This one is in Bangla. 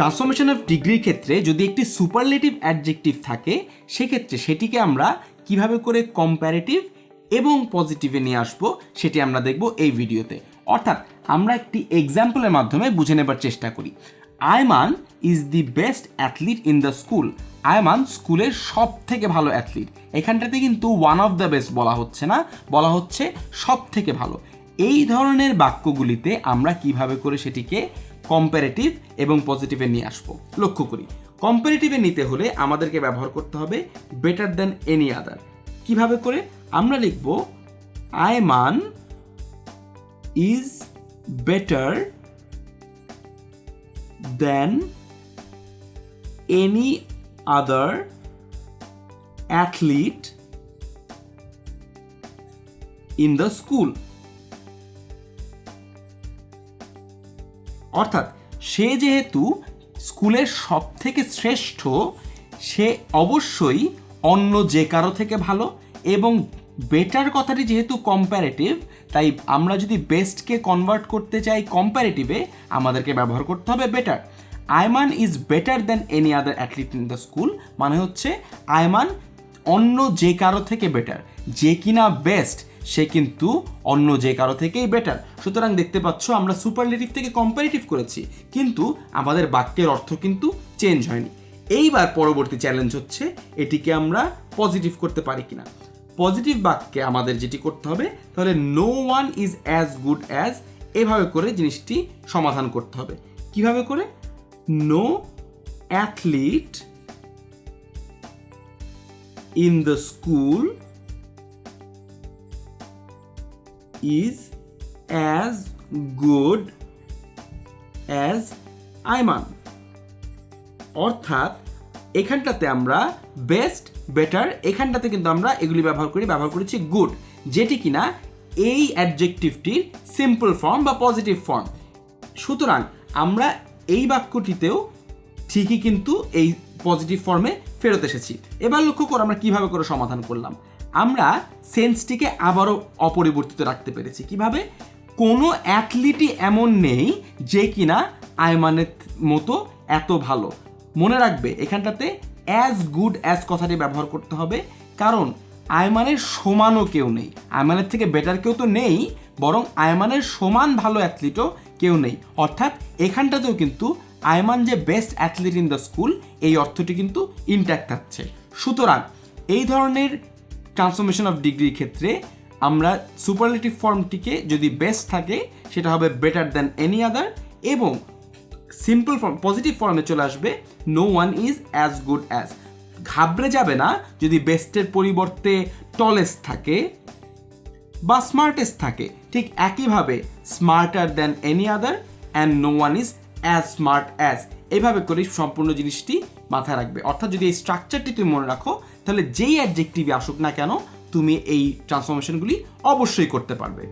ট্রান্সফরমেশন অফ ডিগ্রির ক্ষেত্রে যদি একটি সুপারলেটিভ অ্যাডজেক্টিভ থাকে সেক্ষেত্রে সেটিকে আমরা কিভাবে করে কম্প্যারেটিভ এবং পজিটিভে নিয়ে আসবো সেটি আমরা দেখব এই ভিডিওতে। অর্থাৎ আমরা একটি এক্সাম্পলের মাধ্যমে বুঝে নেবার চেষ্টা করি। Ayman is the best athlete in the school. Ayman স্কুলের সব থেকে ভালো অ্যাথলিট। এখানটাতে কিন্তু ওয়ান অফ দ্য বেস্ট বলা হচ্ছে না, বলা হচ্ছে সব থেকে ভালো। এই ধরনের বাক্যগুলিতে আমরা কিভাবে করে সেটিকে কম্পারেটিভ এবং পজিটিভে নিয়ে আসবো লক্ষ্য করি। কম্পারেটিভে নিতে হলে আমাদেরকে ব্যবহার করতে হবে বেটার দ্যান এনি আদার। কিভাবে করে আমরা লিখব Ayman is better than any other athlete in the school. অর্থাৎ সে যেহেতু স্কুলের সব থেকে শ্রেষ্ঠ, সে অবশ্যই অন্য যে কারো থেকে ভালো। এবং বেটার কথাটি যেহেতু কম্প্যারেটিভ, তাই আমরা যদি বেস্টকে কনভার্ট করতে চাই কম্প্যারেটিভে আমাদেরকে ব্যবহার করতে হবে better. Ayman is better than any other athlete in the school মানে হচ্ছে আয়মান অন্য যে কারো থেকে বেটার। যে কিনা বেস্ট সে কিন্তু অন্য যে কারো থেকেই বেটার। সুতরাং দেখতে পাচ্ছ আমরা সুপারলেটিভ থেকে কম্পারেটিভ করেছি, কিন্তু আমাদের বাক্যের অর্থ কিন্তু চেঞ্জ হয়নি। এইবার পরবর্তী চ্যালেঞ্জ হচ্ছে এটিকে আমরা পজিটিভ করতে পারি কিনা। পজিটিভ বাক্যে আমাদের যেটি করতে হবে তাহলে no one is as good as, এভাবে করে জিনিসটি সমাধান করতে হবে। কিভাবে করে? No athlete in the school is as good as Ayman. অর্থাৎ এখানটাতে আমরা বেস্ট বেটার, এখানটাতে কিন্তু আমরা এগুলি ব্যবহার করেছি গুড, যেটি কিনা এই অ্যাডজেক্টিভটির সিম্পল ফর্ম বা পজিটিভ ফর্ম। সুতরাং আমরা এই বাক্যটিতেও ঠিকই কিন্তু এই পজিটিভ ফর্মে ফেরত এসেছি। এবার লক্ষ্য করো আমরা কিভাবে করে সমাধান করলাম। আমরা সেন্সটিকে আবারও অপরিবর্তিত রাখতে পেরেছি। কিভাবে? কোনো অ্যাথলিটই এমন নেই যে কিনা আয়মানের মতো এত ভালো। মনে রাখবে এখানটাতে অ্যাজ গুড অ্যাজ কথাটি ব্যবহার করতে হবে, কারণ আয়মানের সমানও কেউ নেই। আয়মানের থেকে বেটার কেউ তো নেই, বরং আয়মানের সমান ভালো অ্যাথলিটও কেউ নেই। অর্থাৎ এখানটাতেও কিন্তু আয়মান যে best athlete in the school এই অর্থটি কিন্তু ইনট্যাক্ট থাকছে। সুতরাং এই ধরনের ট্রান্সফরমেশন অফ ডিগ্রির ক্ষেত্রে আমরা সুপারলেটিভ ফর্মটিকে যদি বেস্ট থাকে সেটা হবে বেটার দ্যান এনি আদার, এবং সিম্পল ফর্ম পজিটিভ ফর্মে চলে আসবে no one is as good as. ঘাবড়ে যাবে না যদি বেস্টের পরিবর্তে টলেস্ট থাকে বা স্মার্টেস্ট থাকে। ঠিক একইভাবে smarter than any other and no one is as smart as, এইভাবে করে সম্পূর্ণ জিনিসটি মাথায় রাখবে। অর্থাৎ যদি এই স্ট্রাকচারটি তুমি মনে রাখো তাহলে যেই অ্যাডজেক্টিভই আসুক না কেন তুমি এই ট্রান্সফরমেশনগুলি অবশ্যই করতে পারবে।